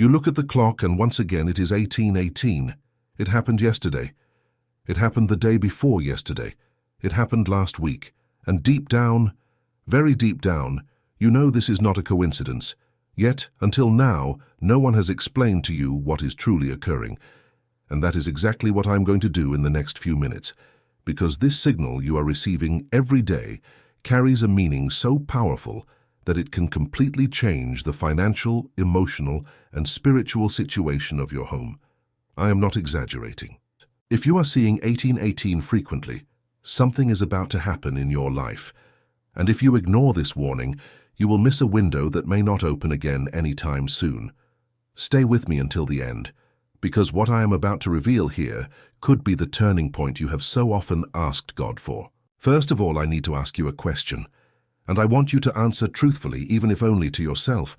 You look at the clock and once again it is 18:18. It happened yesterday. It happened the day before yesterday. It happened last week. And deep down, very deep down, you know this is not a coincidence. Yet, until now, no one has explained to you what is truly occurring. And that is exactly what I'm going to do in the next few minutes, because this signal you are receiving every day carries a meaning so powerful that it can completely change the financial, emotional, and spiritual situation of your home. I am not exaggerating. If you are seeing 18:18 frequently, something is about to happen in your life. And if you ignore this warning, you will miss a window that may not open again anytime soon. Stay with me until the end, because what I am about to reveal here could be the turning point you have so often asked God for. First of all, I need to ask you a question, and I want you to answer truthfully, even if only to yourself.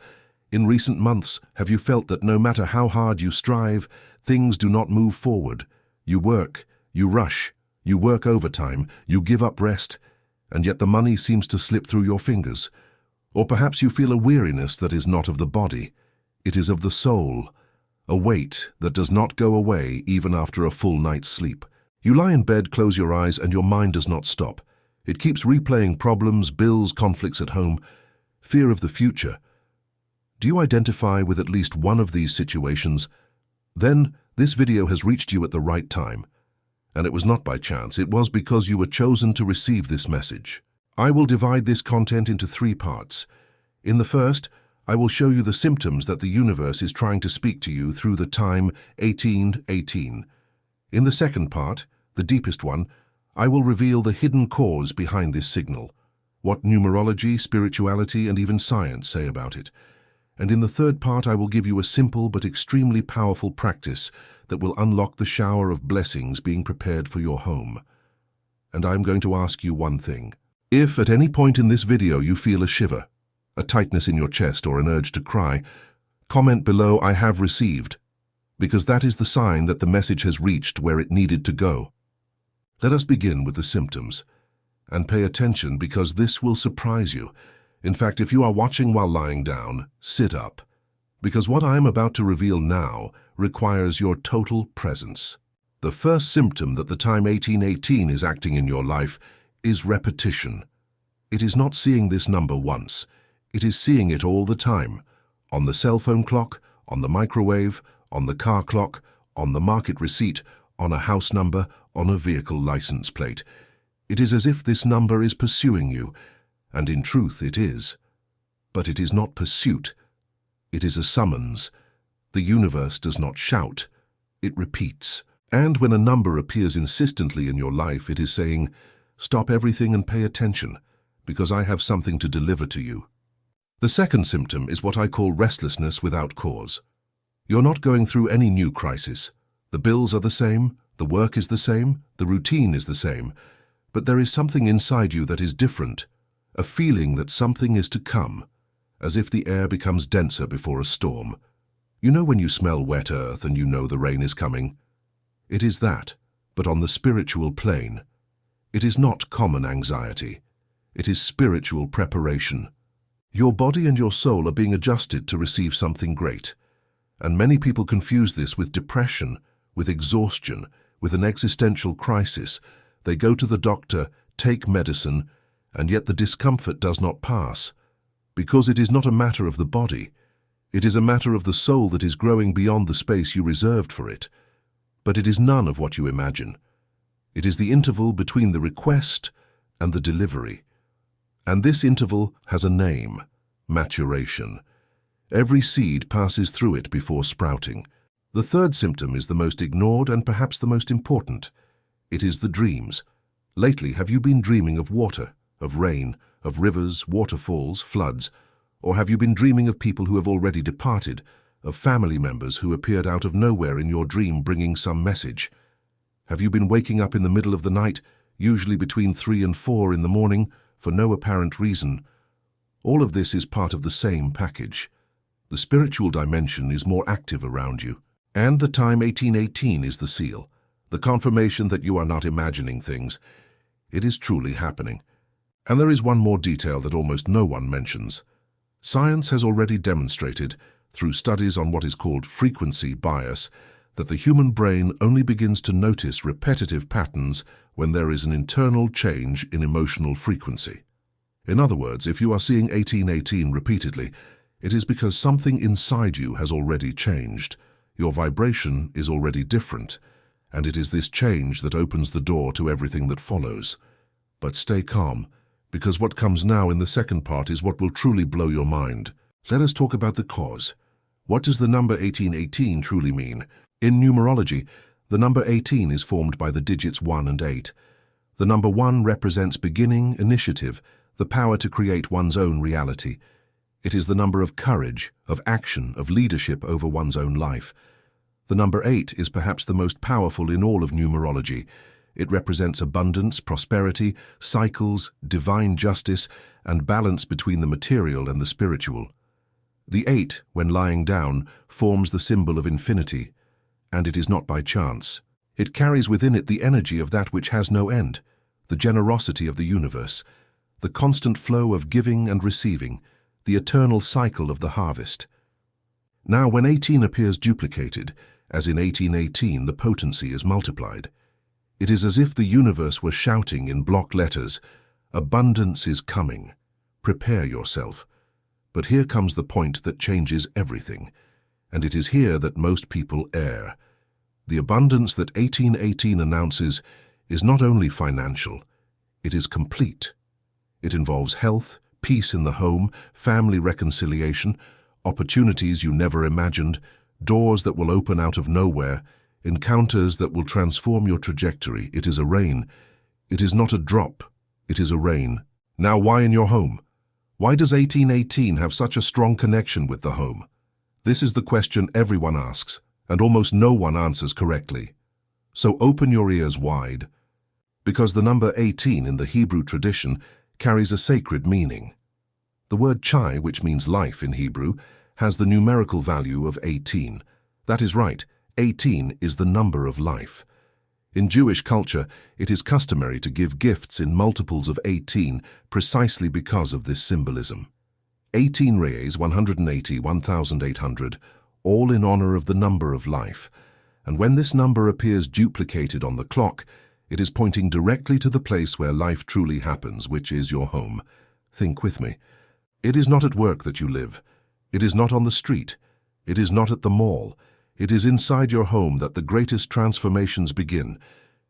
In recent months, have you felt that no matter how hard you strive, things do not move forward? You work, you rush, you work overtime, you give up rest, and yet the money seems to slip through your fingers. Or perhaps you feel a weariness that is not of the body, it is of the soul, a weight that does not go away even after a full night's sleep. You lie in bed, close your eyes, and your mind does not stop. It keeps replaying problems, bills, conflicts at home, fear of the future. Do you identify with at least one of these situations? Then, this video has reached you at the right time. And it was not by chance, it was because you were chosen to receive this message. I will divide this content into 3 parts. In the first, I will show you the symptoms that the universe is trying to speak to you through the time 18:18. In the second part, the deepest one, I will reveal the hidden cause behind this signal, what numerology, spirituality, and even science say about it. And in the third part, I will give you a simple but extremely powerful practice that will unlock the shower of blessings being prepared for your home. And I'm going to ask you one thing. If at any point in this video you feel a shiver, a tightness in your chest, or an urge to cry, comment below "I have received," because that is the sign that the message has reached where it needed to go. Let us begin with the symptoms. And pay attention, because this will surprise you. In fact, if you are watching while lying down, sit up, because what I am about to reveal now requires your total presence. The first symptom that the time 18:18 is acting in your life is repetition. It is not seeing this number once. It is seeing it all the time, on the cell phone clock, on the microwave, on the car clock, on the market receipt, on a house number, on a vehicle license plate. It is as if this number is pursuing you, and in truth it is. But it is not pursuit. It is a summons. The universe does not shout. It repeats. And when a number appears insistently in your life, it is saying, "Stop everything and pay attention, because I have something to deliver to you." The second symptom is what I call restlessness without cause. You're not going through any new crisis. The bills are the same, the work is the same, the routine is the same, but there is something inside you that is different, a feeling that something is to come, as if the air becomes denser before a storm. You know when you smell wet earth and you know the rain is coming? It is that, but on the spiritual plane. It is not common anxiety. It is spiritual preparation. Your body and your soul are being adjusted to receive something great. And many people confuse this with depression, with exhaustion, with an existential crisis. They go to the doctor, take medicine, and yet the discomfort does not pass. Because it is not a matter of the body. It is a matter of the soul that is growing beyond the space you reserved for it. But it is none of what you imagine. It is the interval between the request and the delivery. And this interval has a name: maturation. Every seed passes through it before sprouting. The third symptom is the most ignored and perhaps the most important. It is the dreams. Lately, have you been dreaming of water, of rain, of rivers, waterfalls, floods? Or have you been dreaming of people who have already departed, of family members who appeared out of nowhere in your dream bringing some message? Have you been waking up in the middle of the night, usually between 3 and 4 in the morning, for no apparent reason? All of this is part of the same package. The spiritual dimension is more active around you. And the time 18:18 is the seal, the confirmation that you are not imagining things. It is truly happening. And there is one more detail that almost no one mentions. Science has already demonstrated through studies on what is called frequency bias, that the human brain only begins to notice repetitive patterns when there is an internal change in emotional frequency. In other words, if you are seeing 1818 repeatedly, it is because something inside you has already changed. Your vibration is already different, and it is this change that opens the door to everything that follows. But stay calm, because what comes now in the second part is what will truly blow your mind. Let us talk about the cause. What does the number 1818 truly mean? In numerology, the number 18 is formed by the digits 1 and 8. The number 1 represents beginning, initiative, the power to create one's own reality. It is the number of courage, of action, of leadership over one's own life. The number 8 is perhaps the most powerful in all of numerology. It represents abundance, prosperity, cycles, divine justice, and balance between the material and the spiritual. The 8, when lying down, forms the symbol of infinity, and it is not by chance. It carries within it the energy of that which has no end, the generosity of the universe, the constant flow of giving and receiving, the eternal cycle of the harvest. Now, when 18 appears duplicated, as in 1818 the potency is multiplied, it is as if the universe were shouting in block letters, "Abundance is coming. Prepare yourself." But here comes the point that changes everything, and it is here that most people err. The abundance that 1818 announces is not only financial, it is complete. It involves health, peace in the home, family reconciliation, opportunities you never imagined, doors that will open out of nowhere, encounters that will transform your trajectory. It is a rain. It is not a drop. It is a rain. Now, why in your home? Why does 1818 have such a strong connection with the home? This is the question everyone asks, and almost no one answers correctly. So open your ears wide, because the number 18 in the Hebrew tradition carries a sacred meaning. The word chai, which means life in Hebrew, has the numerical value of 18. That is right, 18 is the number of life. In Jewish culture, it is customary to give gifts in multiples of 18 precisely because of this symbolism. 18 reis, 180, 1,800, all in honor of the number of life. And when this number appears duplicated on the clock, it is pointing directly to the place where life truly happens, which is your home. Think with me. It is not at work that you live. It is not on the street. It is not at the mall. It is inside your home that the greatest transformations begin.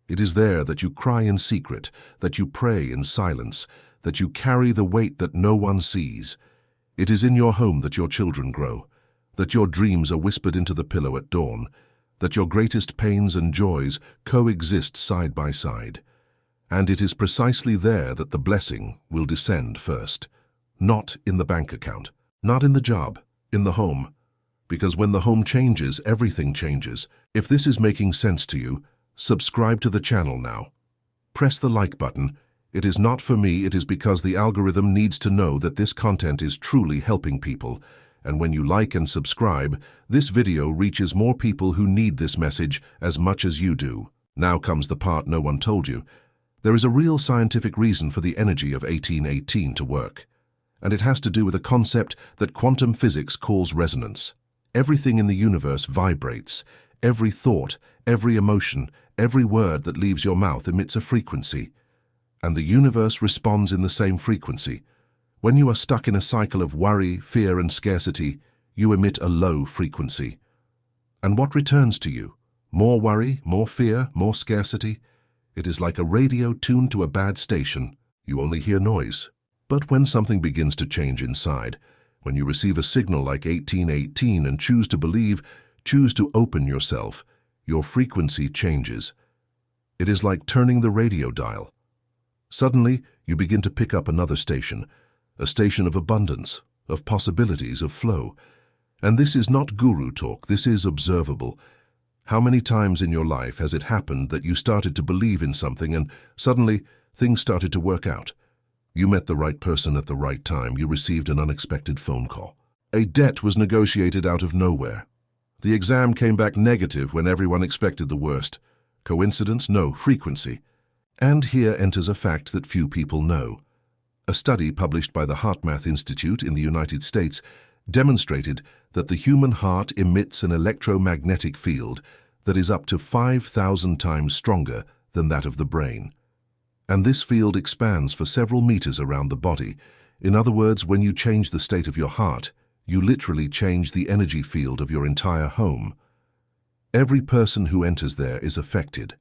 It is there that you cry in secret, that you pray in silence, that you carry the weight that no one sees. It is in your home that your children grow, that your dreams are whispered into the pillow at dawn, that your greatest pains and joys coexist side by side. And it is precisely there that the blessing will descend first. Not in the bank account, not in the job, in the home. Because when the home changes, everything changes. If this is making sense to you, subscribe to the channel now. Press the like button. It is not for me, it is because the algorithm needs to know that this content is truly helping people. And when you like and subscribe, this video reaches more people who need this message as much as you do. Now comes the part no one told you. There is a real scientific reason for the energy of 1818 to work. And it has to do with a concept that quantum physics calls resonance. Everything in the universe vibrates. Every thought, every emotion, every word that leaves your mouth emits a frequency. And the universe responds in the same frequency. When you are stuck in a cycle of worry, fear, and scarcity, you emit a low frequency. And what returns to you? More worry, more fear, more scarcity? It is like a radio tuned to a bad station. You only hear noise. But when something begins to change inside, when you receive a signal like 1818 and choose to believe, choose to open yourself, your frequency changes. It is like turning the radio dial. Suddenly, you begin to pick up another station, a station of abundance, of possibilities, of flow. And this is not guru talk, this is observable. How many times in your life has it happened that you started to believe in something and suddenly things started to work out? You met the right person at the right time. You received an unexpected phone call. A debt was negotiated out of nowhere. The exam came back negative when everyone expected the worst. Coincidence? No, frequency. And here enters a fact that few people know. A study published by the HeartMath Institute in the United States demonstrated that the human heart emits an electromagnetic field that is up to 5,000 times stronger than that of the brain. And this field expands for several meters around the body. In other words, when you change the state of your heart, you literally change the energy field of your entire home. Every person who enters there is affected.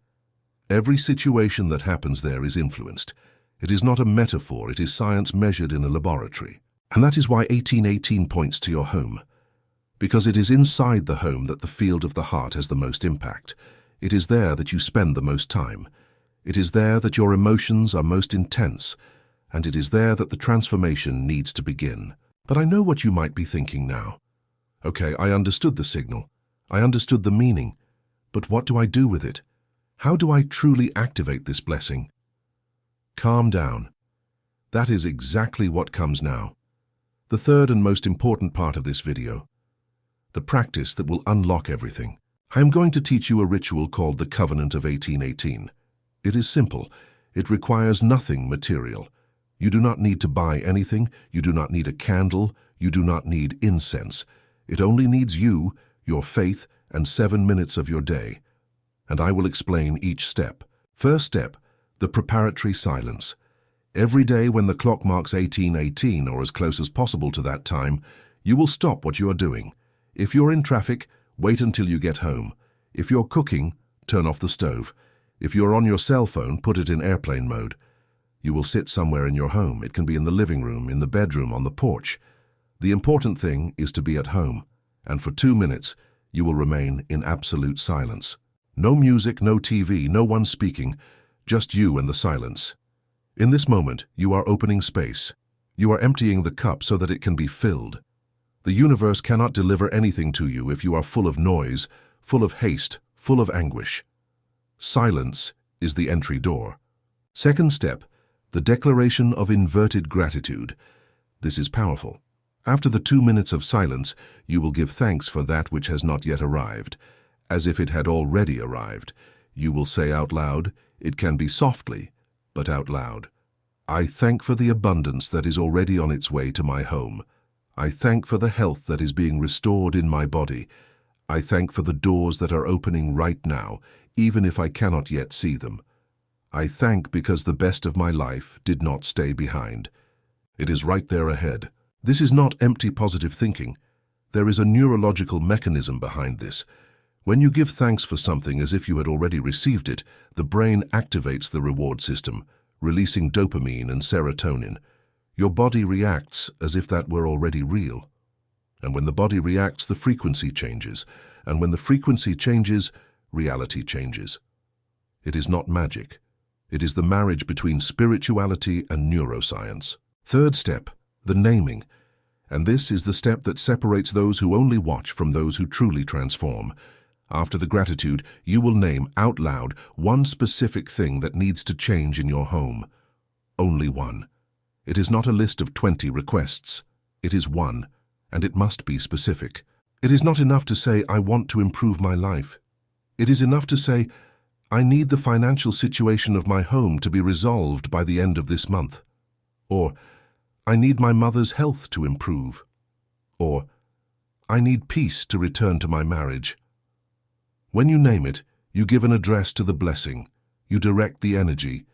Every situation that happens there is influenced. It is not a metaphor, it is science measured in a laboratory. And that is why 1818 points to your home. Because it is inside the home that the field of the heart has the most impact. It is there that you spend the most time. It is there that your emotions are most intense. And it is there that the transformation needs to begin. But I know what you might be thinking now. Okay, I understood the signal. I understood the meaning. But what do I do with it? How do I truly activate this blessing? Calm down. That is exactly what comes now. The third and most important part of this video. The practice that will unlock everything. I am going to teach you a ritual called the Covenant of 1818. It is simple. It requires nothing material. You do not need to buy anything. You do not need a candle. You do not need incense. It only needs you, your faith, and 7 minutes of your day. And I will explain each step. First step, the preparatory silence. Every day when the clock marks 1818 or as close as possible to that time, you will stop what you are doing. If you're in traffic, wait until you get home. If you're cooking, turn off the stove. If you're on your cell phone, put it in airplane mode. You will sit somewhere in your home. It can be in the living room, in the bedroom, on the porch. The important thing is to be at home, and for 2 minutes, you will remain in absolute silence. No music, no TV, no one speaking, just you and the silence. In this moment, you are opening space. You are emptying the cup so that it can be filled. The universe cannot deliver anything to you if you are full of noise, full of haste, full of anguish. Silence is the entry door. Second step, the declaration of inverted gratitude. This is powerful. After the 2 minutes of silence, you will give thanks for that which has not yet arrived, as if it had already arrived. You will say out loud, it can be softly, but out loud. I thank for the abundance that is already on its way to my home. I thank for the health that is being restored in my body. I thank for the doors that are opening right now, even if I cannot yet see them. I thank because the best of my life did not stay behind. It is right there ahead. This is not empty positive thinking. There is a neurological mechanism behind this. When you give thanks for something as if you had already received it, the brain activates the reward system, releasing dopamine and serotonin. Your body reacts as if that were already real. And when the body reacts, the frequency changes. And when the frequency changes, reality changes. It is not magic. It is the marriage between spirituality and neuroscience. Third step, the naming. And this is the step that separates those who only watch from those who truly transform. After the gratitude, you will name out loud one specific thing that needs to change in your home. Only one. It is not a list of 20 requests. It is one, and it must be specific. It is not enough to say, I want to improve my life. It is enough to say, I need the financial situation of my home to be resolved by the end of this month. Or, I need my mother's health to improve. Or, I need peace to return to my marriage. When you name it, you give an address to the blessing. You direct the energy.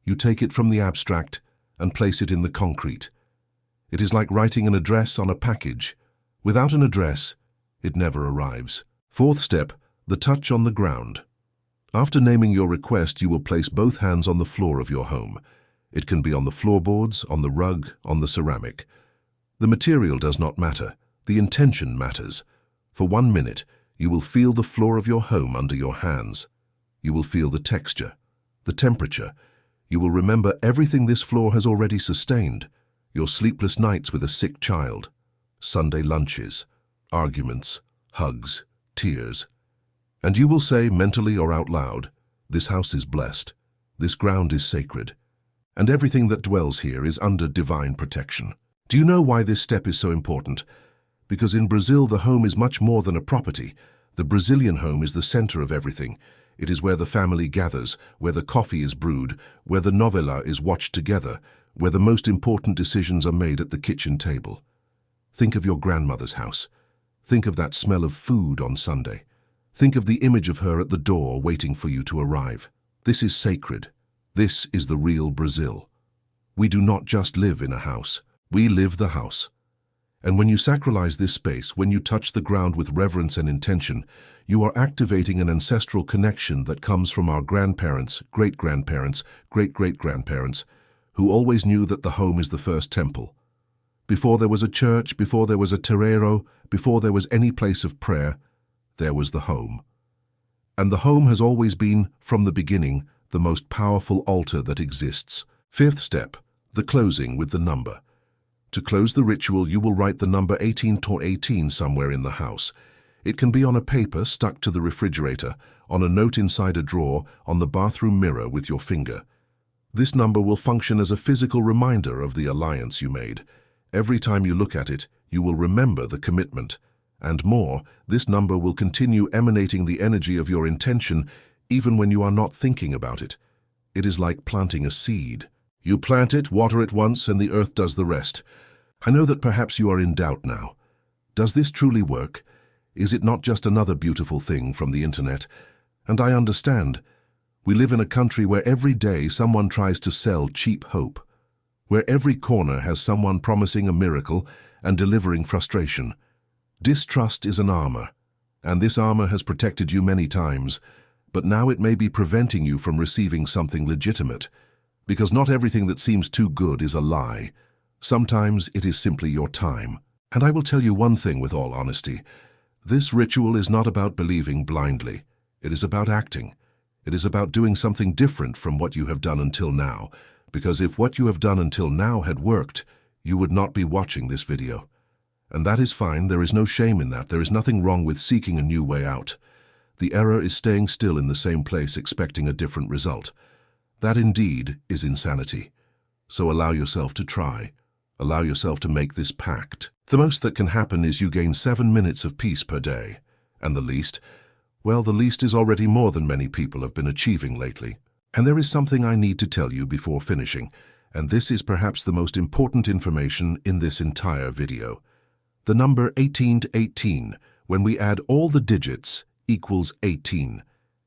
You take it from the abstract and place it in the concrete. It is like writing an address on a package. Without an address, it never arrives. Fourth step, the touch on the ground. After naming your request, you will place both hands on the floor of your home. It can be on the floorboards, on the rug, on the ceramic. The material does not matter. The intention matters. For 1 minute, you will feel the floor of your home under your hands. You will feel the texture, the temperature. You will remember everything this floor has already sustained. Your sleepless nights with a sick child, Sunday lunches, arguments, hugs, tears. And you will say, mentally or out loud, this house is blessed, this ground is sacred, and everything that dwells here is under divine protection. Do you know why this step is so important? Because in Brazil, the home is much more than a property. The Brazilian home is the center of everything. It is where the family gathers, where the coffee is brewed, where the novela is watched together, where the most important decisions are made at the kitchen table. Think of your grandmother's house. Think of that smell of food on Sunday. Think of the image of her at the door waiting for you to arrive. This is sacred. This is the real Brazil. We do not just live in a house. We live the house. And when you sacralize this space, when you touch the ground with reverence and intention, you are activating an ancestral connection that comes from our grandparents, great-grandparents, great-great-grandparents, who always knew that the home is the first temple. Before there was a church, before there was a terreiro, before there was any place of prayer, there was the home. And the home has always been, from the beginning, the most powerful altar that exists. Fifth step, the closing with the number. To close the ritual, you will write the number 18 somewhere in the house. It can be on a paper stuck to the refrigerator, on a note inside a drawer, on the bathroom mirror with your finger. This number will function as a physical reminder of the alliance you made. Every time you look at it, you will remember the commitment. And more, this number will continue emanating the energy of your intention even when you are not thinking about it. It is like planting a seed. You plant it, water it once, and the earth does the rest. I know that perhaps you are in doubt now. Does this truly work? Is it not just another beautiful thing from the internet? And I understand. We live in a country where every day someone tries to sell cheap hope, where every corner has someone promising a miracle and delivering frustration. Distrust is an armor, and this armor has protected you many times, but now it may be preventing you from receiving something legitimate, because not everything that seems too good is a lie. Sometimes it is simply your time. And I will tell you one thing with all honesty. This ritual is not about believing blindly. It is about acting. It is about doing something different from what you have done until now, because if what you have done until now had worked, you would not be watching this video. And that is fine, there is no shame in that, there is nothing wrong with seeking a new way out. The error is staying still in the same place expecting a different result. That indeed is insanity. So allow yourself to try. Allow yourself to make this pact. The most that can happen is you gain 7 minutes of peace per day. And the least? Well, the least is already more than many people have been achieving lately. And there is something I need to tell you before finishing, and this is perhaps the most important information in this entire video. The number 18, when we add all the digits, equals 18,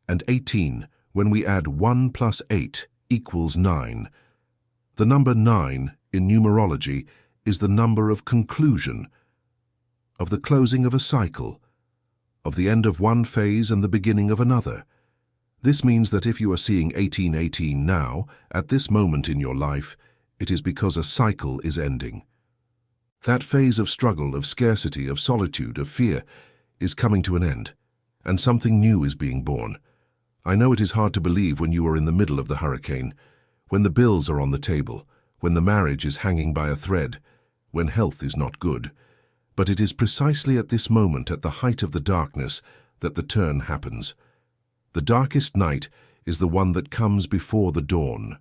and 18, when we add 1 plus 8, equals 9. The number 9, in numerology, is the number of conclusion, of the closing of a cycle, of the end of one phase and the beginning of another. This means that if you are seeing 18 now, at this moment in your life, it is because a cycle is ending. That phase of struggle, of scarcity, of solitude, of fear, is coming to an end, and something new is being born. I know it is hard to believe when you are in the middle of the hurricane, when the bills are on the table, when the marriage is hanging by a thread, when health is not good. But it is precisely at this moment, at the height of the darkness, that the turn happens. The darkest night is the one that comes before the dawn.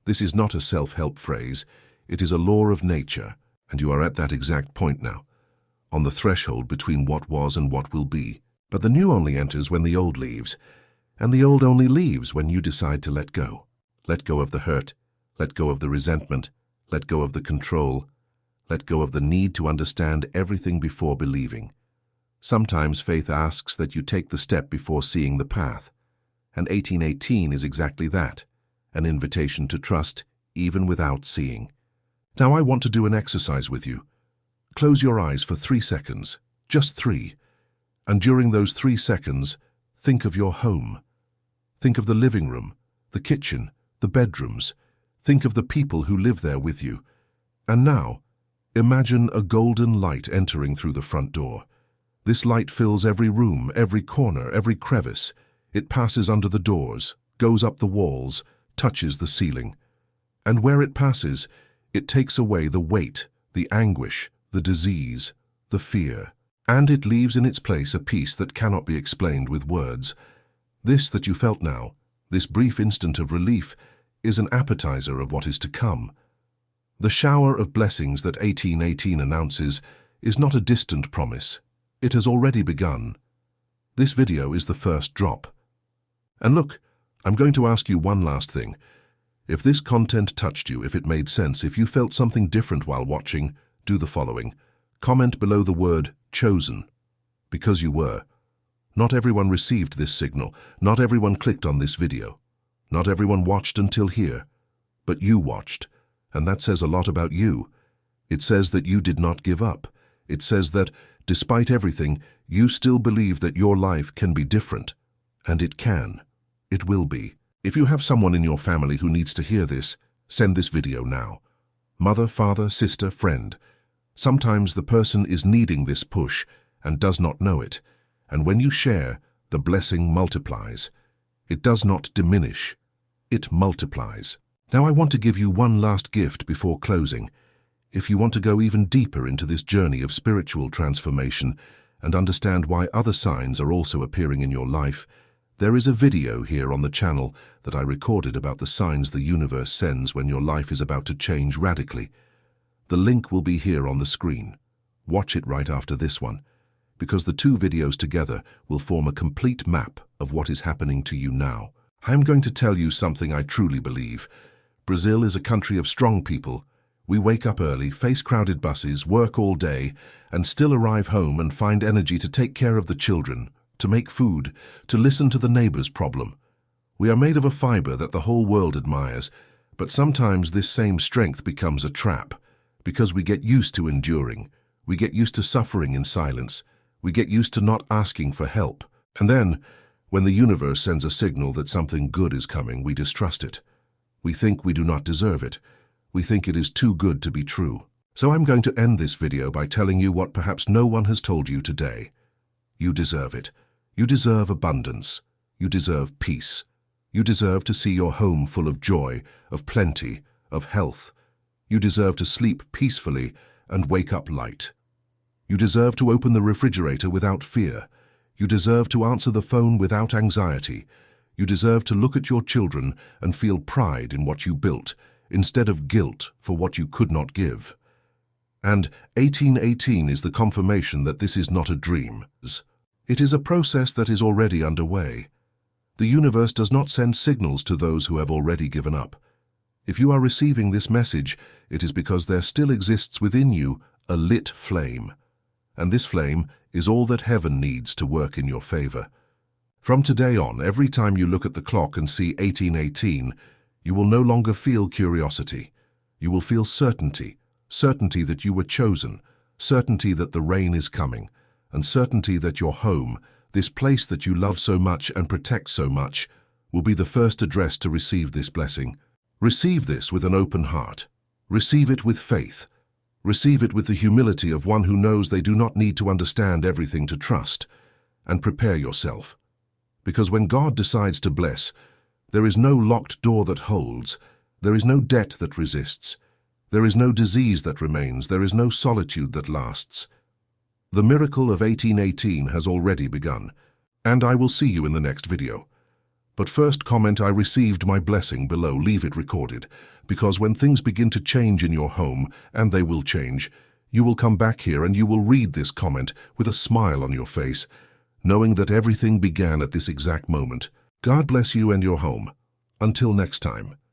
This is not a self-help phrase. It is a law of nature, and you are at that exact point now, on the threshold between what was and what will be. But the new only enters when the old leaves, and the old only leaves when you decide to let go. Let go of the hurt, let go of the resentment, let go of the control, let go of the need to understand everything before believing. Sometimes faith asks that you take the step before seeing the path, and 18 is exactly that, an invitation to trust even without seeing. Now I want to do an exercise with you. Close your eyes for 3 seconds, just 3, and during those 3 seconds, think of your home. Think of the living room, the kitchen, the bedrooms. Think of the people who live there with you. And now, imagine a golden light entering through the front door. This light fills every room, every corner, every crevice. It passes under the doors, goes up the walls, touches the ceiling. And where it passes, it takes away the weight, the anguish, the disease, the fear. And it leaves in its place a peace that cannot be explained with words. This that you felt now, this brief instant of relief, is an appetizer of what is to come. The shower of blessings that 18 announces is not a distant promise. It has already begun. This video is the first drop. And look, I'm going to ask you one last thing. If this content touched you, if it made sense, if you felt something different while watching, do the following. Comment below the word chosen, because you were. Not everyone received this signal. Not everyone clicked on this video. Not everyone watched until here. But you watched, and that says a lot about you. It says that you did not give up. It says that, despite everything, you still believe that your life can be different. And it can. It will be. If you have someone in your family who needs to hear this, send this video now. Mother, father, sister, friend. Sometimes the person is needing this push and does not know it. And when you share, the blessing multiplies. It does not diminish. It multiplies. Now I want to give you one last gift before closing. If you want to go even deeper into this journey of spiritual transformation and understand why other signs are also appearing in your life, there is a video here on the channel that I recorded about the signs the universe sends when your life is about to change radically. The link will be here on the screen. Watch it right after this one, because the two videos together will form a complete map of what is happening to you now. I am going to tell you something I truly believe. Brazil is a country of strong people. We wake up early, face crowded buses, work all day, and still arrive home and find energy to take care of the children, to make food, to listen to the neighbor's problem. We are made of a fiber that the whole world admires, but sometimes this same strength becomes a trap, because we get used to enduring. We get used to suffering in silence. We get used to not asking for help. And then, when the universe sends a signal that something good is coming, we distrust it. We think we do not deserve it. We think it is too good to be true. So I'm going to end this video by telling you what perhaps no one has told you today. You deserve it. You deserve abundance. You deserve peace. You deserve to see your home full of joy, of plenty, of health. You deserve to sleep peacefully and wake up light. You deserve to open the refrigerator without fear. You deserve to answer the phone without anxiety. You deserve to look at your children and feel pride in what you built, instead of guilt for what you could not give. And 1818 is the confirmation that this is not a dream. It is a process that is already underway. The universe does not send signals to those who have already given up. If you are receiving this message, it is because there still exists within you a lit flame. And this flame is all that heaven needs to work in your favor. From today on, every time you look at the clock and see 1818, you will no longer feel curiosity. You will feel certainty, certainty that you were chosen, certainty that the rain is coming, and certainty that your home, this place that you love so much and protect so much, will be the first address to receive this blessing. Receive this with an open heart. Receive it with faith. Receive it with the humility of one who knows they do not need to understand everything to trust. And prepare yourself. Because when God decides to bless, there is no locked door that holds. There is no debt that resists. There is no disease that remains. There is no solitude that lasts. The miracle of 1818 has already begun, and I will see you in the next video. But first comment I received my blessing below, leave it recorded, because when things begin to change in your home, and they will change, you will come back here and you will read this comment with a smile on your face, knowing that everything began at this exact moment. God bless you and your home. Until next time.